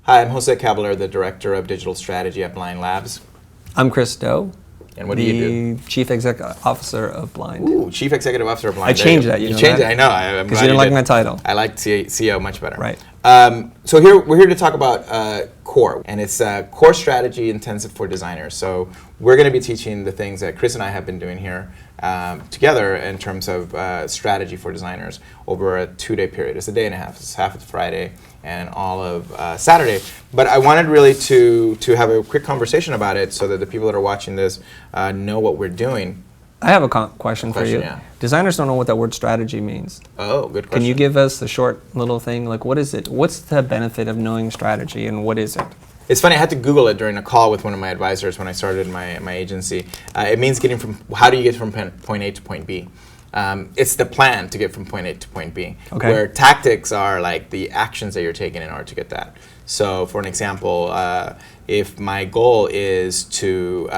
Hi, I'm Jose Caballero, the Director of Digital Strategy at Blind Labs. I'm Chris Doe. And what do you do? The Chief Executive Officer of Blind. Ooh, Chief Executive Officer of Blind. I changed that. You changed it. I know. Because you didn't like my title. I like CEO much better. Right. So we're here to talk about CORE, and it's Core Strategy Intensive for Designers. So we're going to be teaching the things that Chris and I have been doing here together in terms of strategy for designers over a 2-day period. It's a day and a half. It's half of Friday and all of Saturday. But I wanted really to have a quick conversation about it so that the people that are watching this know what we're doing. I have a question for you. Yeah. Designers don't know what that word strategy means. Oh, good question. Can you give us the short little thing? Like, what is it? What's the benefit of knowing strategy, and what is it? It's funny, I had to Google it during a call with one of my advisors when I started my agency. It means how do you get from point A to point B? It's the plan to get from point A to point B, okay. Where tactics are like the actions that you're taking in order to get that. So for an example, if my goal is to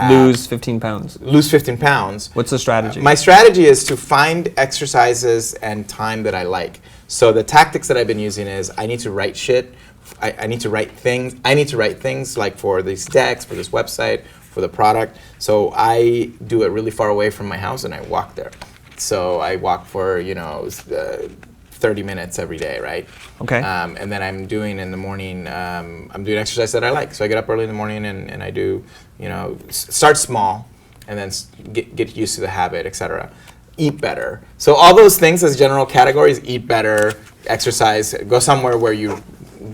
lose 15 pounds. Lose 15 pounds. What's the strategy? My strategy is to find exercises and time that I like. So the tactics that I've been using is I need to write shit. I need to write things. I need to write things like for these decks, for this website, for the product. So I do it really far away from my house and I walk there. So I walk for 30 minutes every day, right? Okay. And then I'm doing in the morning, I'm doing exercise that I like. So I get up early in the morning and I do, start small and then get used to the habit, etc. Eat better. So all those things as general categories: eat better, exercise, go somewhere where you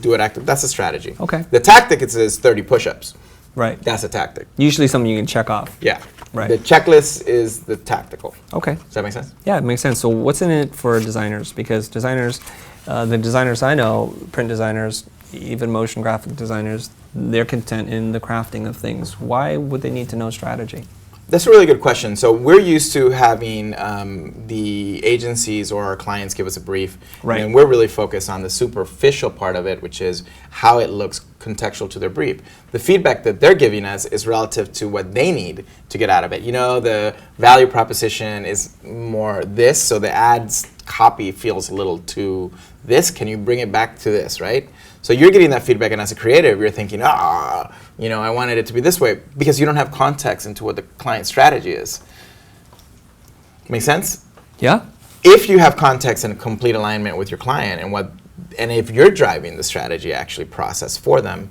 do it active. That's a strategy. Okay. The tactic is 30 push-ups. Right. That's a tactic. Usually something you can check off. Yeah. Right. The checklist is the tactical. Okay. Does that make sense? Yeah, it makes sense. So what's in it for designers? Because designers, the designers I know, print designers, even motion graphic designers, they're content in the crafting of things. Why would they need to know strategy? That's a really good question. So we're used to having the agencies or our clients give us a brief, right. And we're really focused on the superficial part of it, which is how it looks contextual to their brief. The feedback that they're giving us is relative to what they need to get out of it. The value proposition is more this, so the ads copy feels a little too this. Can you bring it back to this, right? So you're getting that feedback, and as a creative, you're thinking, I wanted it to be this way, because you don't have context into what the client strategy is. Make sense? Yeah. If you have context and complete alignment with your client and if you're driving the strategy actually process for them,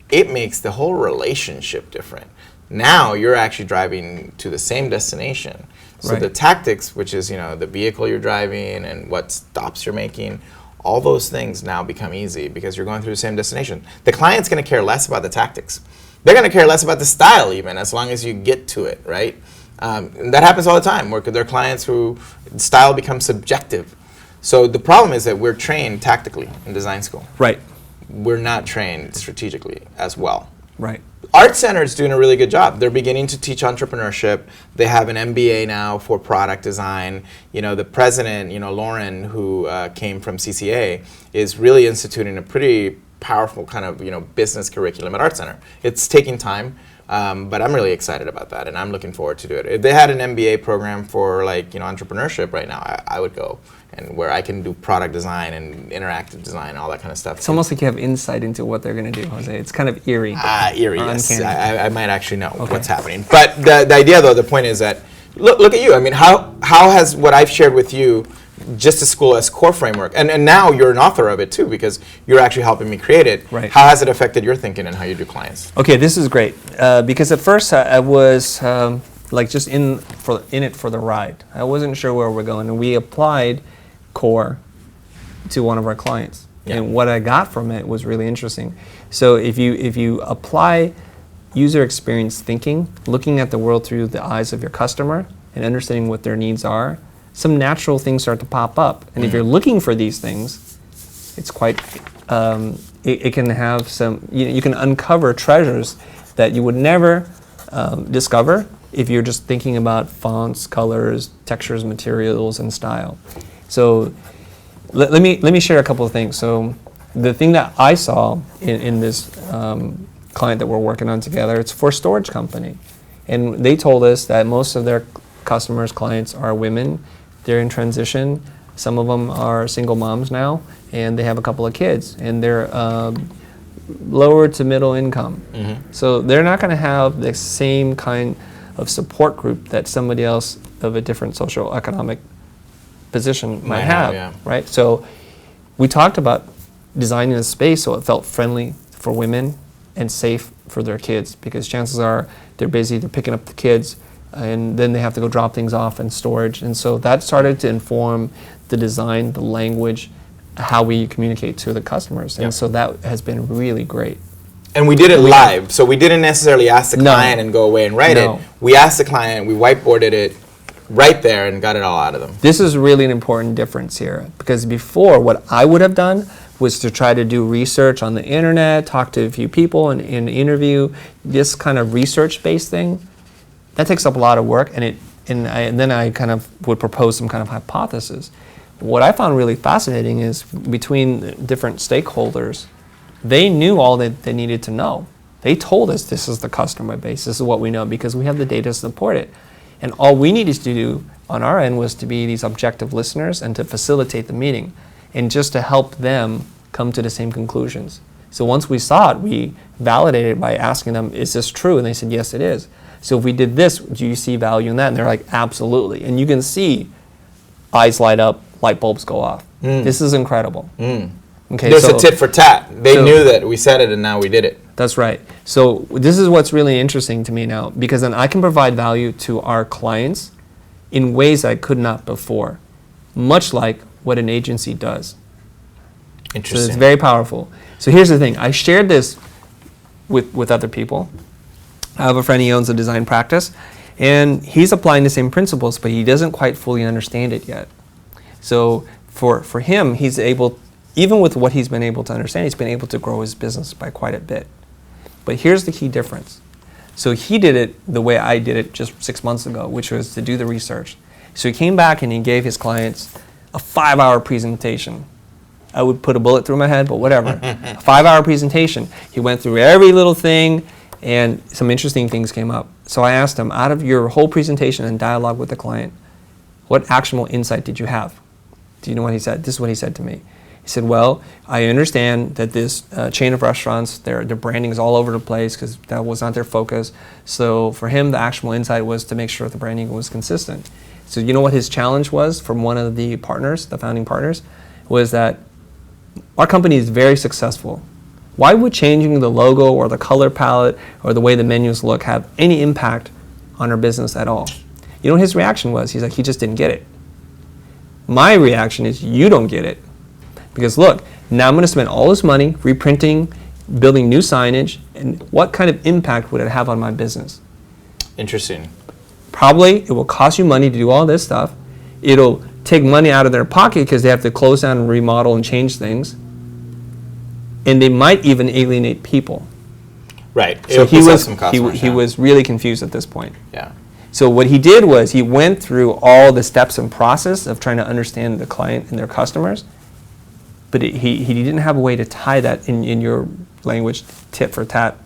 it makes the whole relationship different. Now you're actually driving to the same destination. So right. The tactics, which is the vehicle you're driving and what stops you're making, all those things now become easy because you're going through the same destination. The client's going to care less about the tactics. They're going to care less about the style even, as long as you get to it, right? And that happens all the time, where there are clients who style becomes subjective. So the problem is that we're trained tactically in design school. Right. We're not trained strategically as well. Right. Art Center is doing a really good job. They're beginning to teach entrepreneurship. They have an MBA now for product design. The president, Lauren, who came from CCA, is really instituting a pretty powerful kind of business curriculum at Art Center. It's taking time, but I'm really excited about that, and I'm looking forward to do it. If they had an MBA program for entrepreneurship right now, I would go, and where I can do product design and interactive design, all that kind of stuff. It's almost like you have insight into what they're going to do, Jose. It's kind of eerie. Eerie, yes. I might actually know okay. what's happening. But the idea, though, the point is that, look at you. I mean, how has what I've shared with you, just the Skool OS CORE framework, and now you're an author of it too, because you're actually helping me create it. Right. How has it affected your thinking and how you do clients? Okay, this is great. Because at first I was just in it for the ride. I wasn't sure where we're going, and we applied CORE to one of our clients. Yeah. And what I got from it was really interesting. So if you apply user experience thinking, looking at the world through the eyes of your customer and understanding what their needs are, some natural things start to pop up. And if you're looking for these things, it's quite, it can have some, you can uncover treasures that you would never discover if you're just thinking about fonts, colors, textures, materials, and style. So let me share a couple of things. So the thing that I saw in this client that we're working on together, it's for a storage company. And they told us that most of their customers, clients are women. They're in transition. Some of them are single moms now, and they have a couple of kids. And they're lower to middle income. So they're not going to have the same kind of support group that somebody else of a different social economic position might have, right? So we talked about designing a space so it felt friendly for women and safe for their kids, because chances are they're busy, they're picking up the kids, and then they have to go drop things off in storage. And so that started to inform the design, the language, how we communicate to the customers. And so that has been really great. And we did it live, so we didn't necessarily ask the client and go away and write it. We asked the client, we whiteboarded it right there and got it all out of them. This is really an important difference here, because before, what I would have done was to try to do research on the internet, talk to a few people and interview, this kind of research-based thing. That takes up a lot of work, and then I kind of would propose some kind of hypothesis. What I found really fascinating is between different stakeholders, they knew all that they needed to know. They told us this is the customer base, this is what we know, because we have the data to support it. And all we needed to do on our end was to be these objective listeners and to facilitate the meeting and just to help them come to the same conclusions. So once we saw it, we validated it by asking them, is this true? And they said, yes, it is. So if we did this, do you see value in that? And they're like, absolutely. And you can see eyes light up, light bulbs go off. This is incredible. Okay, there's a tit for tat. They knew that we said it and now we did it. That's right. So this is what's really interesting to me now, because then I can provide value to our clients in ways I could not before, much like what an agency does. Interesting. So it's very powerful. So here's the thing. I shared this with other people. I have a friend, he owns a design practice, and he's applying the same principles, but he doesn't quite fully understand it yet. So for him, he's able, even with what he's been able to understand, he's been able to grow his business by quite a bit. But here's the key difference. So he did it the way I did it just 6 months ago, which was to do the research. So he came back and he gave his clients a 5-hour presentation. I would put a bullet through my head, but whatever. A 5-hour presentation. He went through every little thing, and some interesting things came up. So I asked him, out of your whole presentation and dialogue with the client, what actionable insight did you have? Do you know what he said? This is what he said to me. He said, well, I understand that this chain of restaurants, their branding is all over the place because that was not their focus. So for him, the actionable insight was to make sure the branding was consistent. So you know what his challenge was from one of the partners, the founding partners, was that our company is very successful. Why would changing the logo or the color palette or the way the menus look have any impact on our business at all? You know what his reaction was? He's like, he just didn't get it. My reaction is, you don't get it. Because look, now I'm going to spend all this money reprinting, building new signage, and what kind of impact would it have on my business? Interesting. Probably it will cost you money to do all this stuff. It'll take money out of their pocket because they have to close down and remodel and change things. And they might even alienate people. Right. So he was really confused at this point. Yeah. So what he did was he went through all the steps and process of trying to understand the client and their customers, but he didn't have a way to tie that in your language, tit for tat,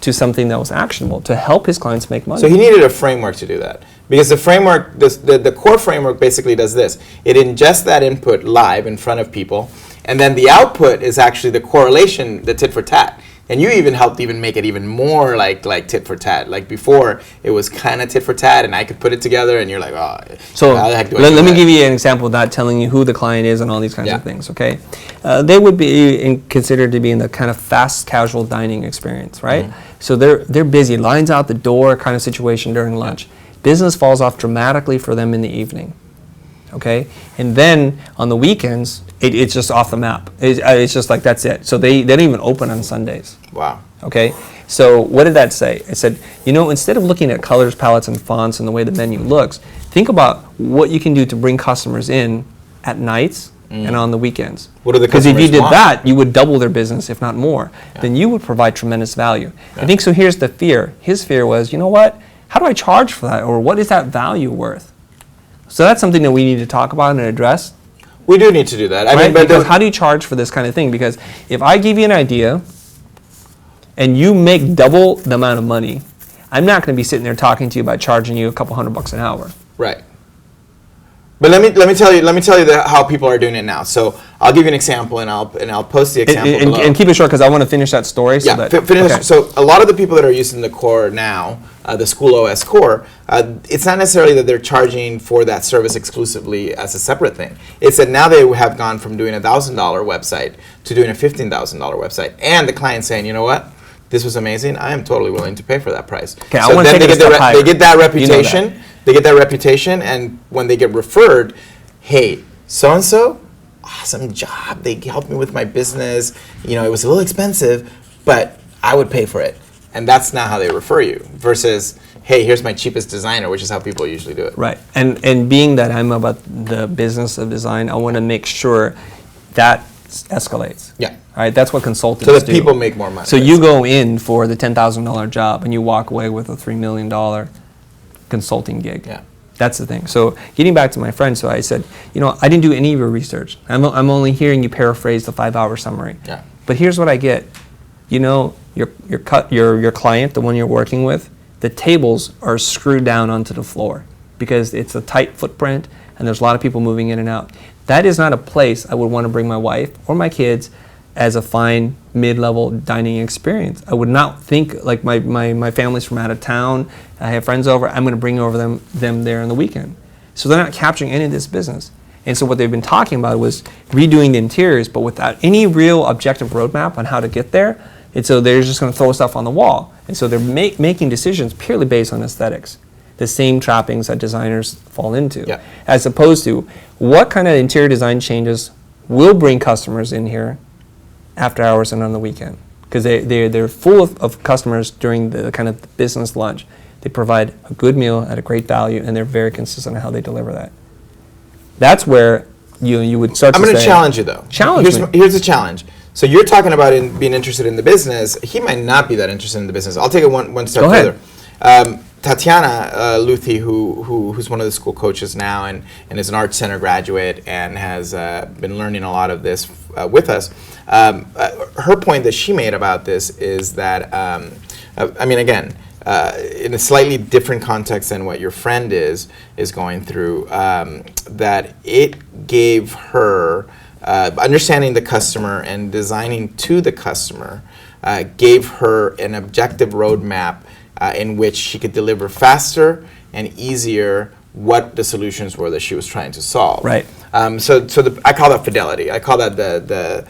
to something that was actionable to help his clients make money. So he needed a framework to do that. Because the framework, the core framework basically does this. It ingests that input live in front of people, and then the output is actually the correlation, the tit for tat. And you even helped make it even more like tit for tat. Like before, it was kind of tit for tat, and I could put it together, and you're like, oh. So let me give you an example without telling you who the client is and all these kinds of things, okay? They would be considered to be in the kind of fast casual dining experience, right? So they're busy, lines out the door kind of situation during lunch. Business falls off dramatically for them in the evening, okay? And then on the weekends, it's just off the map. It's just like, that's it. So they don't even open on Sundays. Wow. Okay? So what did that say? It said, instead of looking at colors, palettes, and fonts and the way the menu looks, think about what you can do to bring customers in at nights and on the weekends. What do the Because customers if you did want? that, you would double their business, if not more. Yeah. Then you would provide tremendous value. Yeah. I think so. Here's the fear. His fear was, you know what? How do I charge for that? Or what is that value worth? So that's something that we need to talk about and address. We do need to do that. I mean, because how do you charge for this kind of thing? Because if I give you an idea and you make double the amount of money, I'm not going to be sitting there talking to you about charging you a couple $100 an hour. Right. But let me tell you how people are doing it now. So I'll give you an example, and I'll post the example below. And keep it short because I want to finish that story. So Yeah, finish. Okay. So a lot of the people that are using the core now, the Skool OS CORE, it's not necessarily that they're charging for that service exclusively as a separate thing. It's that now they have gone from doing a $1,000 website to doing a $15,000 website, and the client's saying, you know what? This was amazing. I am totally willing to pay for that price. Okay, so then they get that reputation. You know that. They get that reputation, and when they get referred, hey, so and so, awesome job. They helped me with my business. You know, it was a little expensive, but I would pay for it. And that's not how they refer you. Versus, hey, here's my cheapest designer, which is how people usually do it. Right. And being that I'm about the business of design, I want to make sure that escalates. Yeah. All right. That's what consultants do. So that do. people make more money. So you go in for the $10,000 job and you walk away with a $3 million consulting gig. Yeah. That's the thing. So getting back to my friend, so I said, you know, I didn't do any of your research. I'm only hearing you paraphrase the 5-hour summary. Yeah. But here's what I get. You know, your client, the one you're working with, the tables are screwed down onto the floor because it's a tight footprint and there's a lot of people moving in and out. That is not a place I would want to bring my wife or my kids as a fine mid-level dining experience. I would not think like my family's from out of town, I have friends over, I'm going to bring over them there on the weekend. So they're not capturing any of this business. And so what they've been talking about was redoing the interiors, but without any real objective roadmap on how to get there. And so they're just going to throw stuff on the wall. And so they're making decisions purely based on aesthetics, the same trappings that designers fall into, yeah. As opposed to what kind of interior design changes will bring customers in here after hours and on the weekend. Because they're full of customers during the kind of business lunch. They provide a good meal at a great value, and they're very consistent on how they deliver that. That's where you would start to say... I'm going to challenge you, though. Here's the challenge. So you're talking about being interested in the business. He might not be that interested in the business. I'll take it one step further. Tatiana Luthi, who's one of the school coaches now and is an Art Center graduate and has been learning a lot of this with us, her point that she made about this is that, I mean, again, in a slightly different context than what your friend is going through, that it gave her, understanding the customer and designing to the customer, gave her an objective roadmap in which she could deliver faster and easier what the solutions were that she was trying to solve. Right. So I call that fidelity. I call that the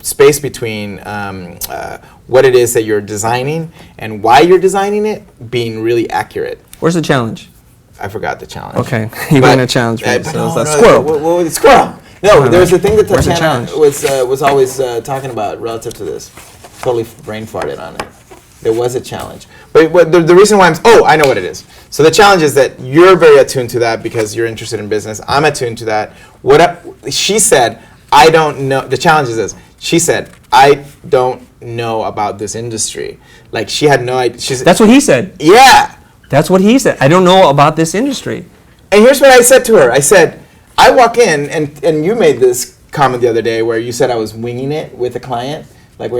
space between what it is that you're designing and why you're designing it being really accurate. Where's the challenge? I forgot the challenge. Okay, you got a challenge for me. So it's a squirrel. Squirrel. No, there's a thing that Where's the Tatiana challenge? was always talking about relative to this. Totally brain farted on it. There was a challenge. But the reason why I know what it is. So the challenge is that you're very attuned to that because you're interested in business. I'm attuned to that. She said, I don't know. The challenge is this. She said, I don't know about this industry. Like she had no idea. That's what he said. Yeah. That's what he said. I don't know about this industry. And here's what I said to her. I said, I walk in, and you made this comment the other day where you said I was winging it with a client. Like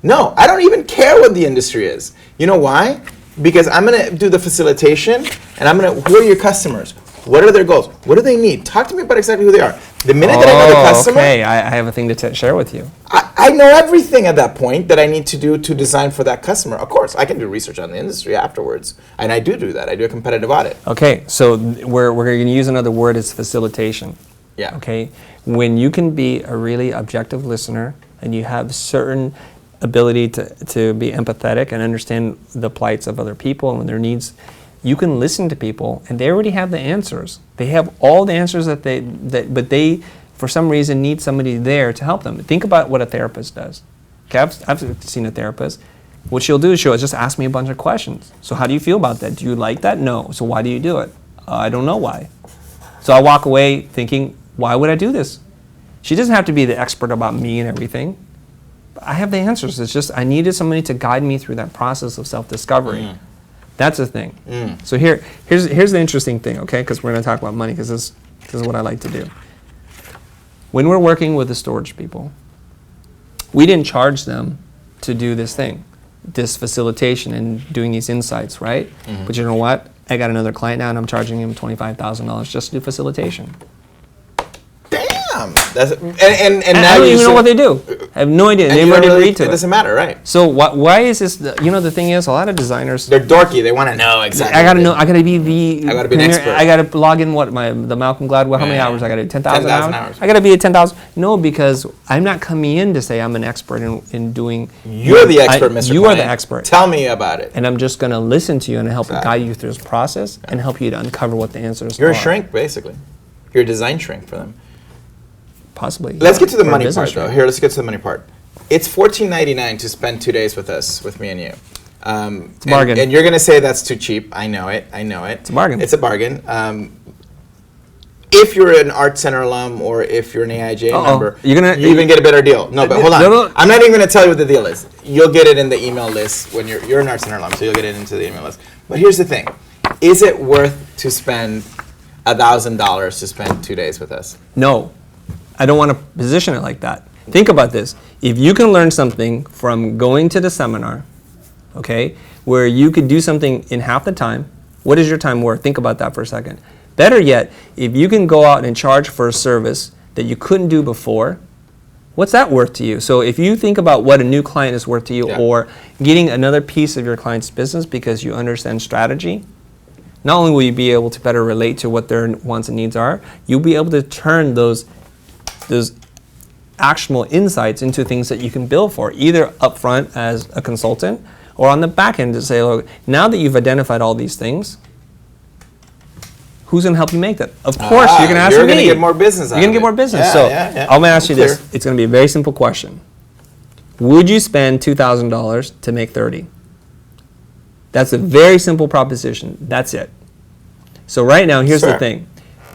no, I don't even care what the industry is. You know why? Because I'm going to do the facilitation, and who are your customers? What are their goals? What do they need? Talk to me about exactly who they are. The minute that I know the customer... okay, I have a thing to share with you. I know everything at that point that I need to do to design for that customer. Of course, I can do research on the industry afterwards, and I do that. I do a competitive audit. Okay, so we're going to use another word, is facilitation. Yeah. Okay, when you can be a really objective listener and you have certain ability to be empathetic and understand the plights of other people and their needs, you can listen to people and they already have the answers. They have all the answers but they, for some reason, need somebody there to help them. Think about what a therapist does. Okay, I've seen a therapist. What she'll do is she'll just ask me a bunch of questions. So how do you feel about that? Do you like that? No. So why do you do it? I don't know why. So I walk away thinking, why would I do this? She doesn't have to be the expert about me and everything. I have the answers. It's just I needed somebody to guide me through that process of self-discovery. That's the thing. So here's the interesting thing, okay? Because we're going to talk about money, because this is what I like to do. When we're working with the storage people, we didn't charge them to do this thing, this facilitation and doing these insights, right? But you know what? I got another client now, and I'm charging him $25,000 just to do facilitation. Damn. That's and And now I don't you even know said- what they do. I have no idea. and They've you don't already really- agreed to It it. doesn't matter, right? So why is this? The thing is, a lot of designers. They're dorky. They want to know exactly. I gotta what know. they- I gotta be the. I gotta be an expert. I gotta log in the Malcolm Gladwell. How many Yeah. hours? I gotta do 10,000 10,000 hours. hours. I gotta be at 10,000. No, because I'm not coming in to say I'm an expert in doing. You're the expert, Mr. You are Client. the expert. Tell me about it. And I'm just gonna listen to you and help Exactly. guide you through this process and help you to uncover what the answers You're are. a shrink, basically. You're a design shrink for them. Possibly. Let's get to the Or a money business part, though. shrink. Here, let's get to the money part. It's $14.99 to spend 2 days with us, with me and you. It's a bargain. And you're going to say that's too cheap. I know it. I know it. It's a bargain. It's a bargain. If you're an Art Center alum or if you're an AIJ member, You're gonna- you even get a better deal. No, but hold on. No. I'm not even going to tell you what the deal is. You'll get it in the email list when you're an Art Center alum, so you'll get it into the email list. But here's the thing. Is it worth to spend $1,000 to spend 2 days with us? No, I don't want to position it like that. Think about this. If you can learn something from going to the seminar, okay, where you could do something in half the time, what is your time worth? Think about that for a second. Better yet, if you can go out and charge for a service that you couldn't do before, what's that worth to you? So if you think about what a new client is worth to you, Yeah. or getting another piece of your client's business because you understand strategy, not only will you be able to better relate to what their wants and needs are, you'll be able to turn those actionable insights into things that you can bill for, either upfront as a consultant or on the back end to say, look, now that you've identified all these things, who's going to help you make that? Of course, you're going to ask me. You're going to get more business out You're going to of get more it. business. Yeah, So yeah, yeah. I'm going to ask you Clear. this. It's going to be a very simple question. Would you spend $2,000 to make 30? That's a very simple proposition. That's it. So right now, here's the Sure. thing.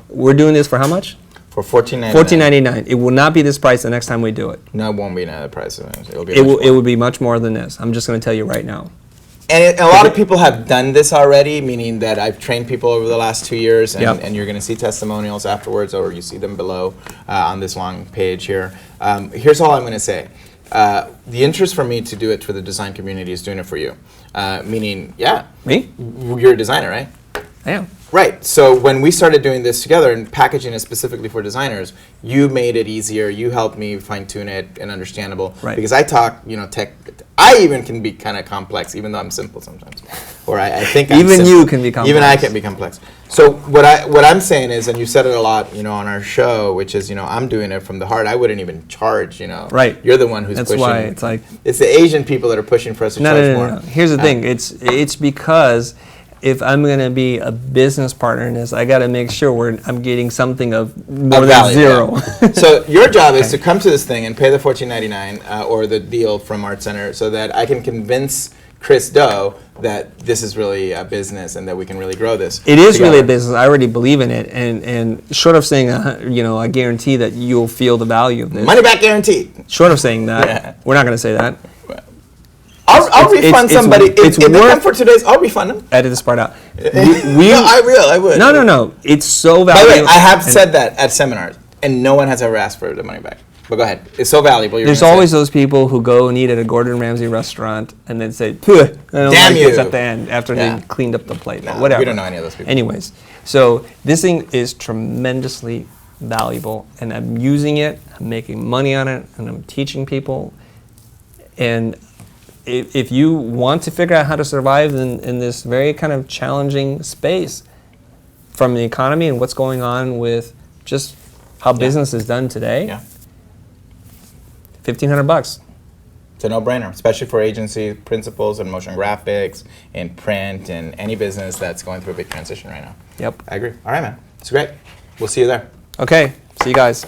We're doing this for how much? For $14.99. $14.99. It will not be this price the next time we do it. No, it won't be another price. It'll be It much will. more. It will be much more than this. I'm just going to tell you right now. And a lot of people have done this already, meaning that I've trained people over the last 2 years, and, Yep. and you're going to see testimonials afterwards, or you see them below on this long page here. Here's all I'm going to say. The interest for me to do it for the design community is doing it for you. Meaning, yeah, Me? you're a designer, right? I am. Right. So when we started doing this together and packaging it specifically for designers, you made it easier. You helped me fine tune it and understandable. Right. Because I talk, tech. I even can be kind of complex, even though I'm simple sometimes. Or I think I'm Even simple. you can be complex. Even I can be complex. So what I'm saying is, and you said it a lot, on our show, which is, I'm doing it from the heart. I wouldn't even charge, Right. You're the one who's That's pushing. why it's like. It's the Asian people that are pushing for us to No, charge no, no, more. no, no. Here's the thing. It's because if I'm going to be a business partner in this, I got to make sure I'm getting something of more Of than value, zero. yeah. So your job is to come to this thing and pay the $14.99 or the deal from Art Center, so that I can convince Chris Doe that this is really a business and that we can really grow this. It is together. really a business. I already believe in it, and short of saying, I guarantee that you'll feel the value of this. Money back guaranteed. Short of saying that, Yeah. we're not going to say that. I'll refund it's somebody it's if they come worth- for 2 days. I'll refund them. Edit this part out. No, I would. No. It's so By valuable. the way, I have and said that at seminars, and no one has ever asked for the money back. But go ahead. It's so valuable. You're There's gonna say always it. those people who go and eat at a Gordon Ramsay restaurant and then say, "Phew, I don't Damn like this you." at the end after Yeah. they cleaned up the plate." Nah, But whatever. we don't know any of those people. Anyways, so this thing is tremendously valuable, and I'm using it. I'm making money on it, and I'm teaching people. And if you want to figure out how to survive in this very kind of challenging space from the economy and what's going on with just how business is done today, Yeah. $1,500. It's a no-brainer, especially for agency principals and motion graphics and print and any business that's going through a big transition right now. Yep. I agree. All right, man. It's great. We'll see you there. Okay. See you guys.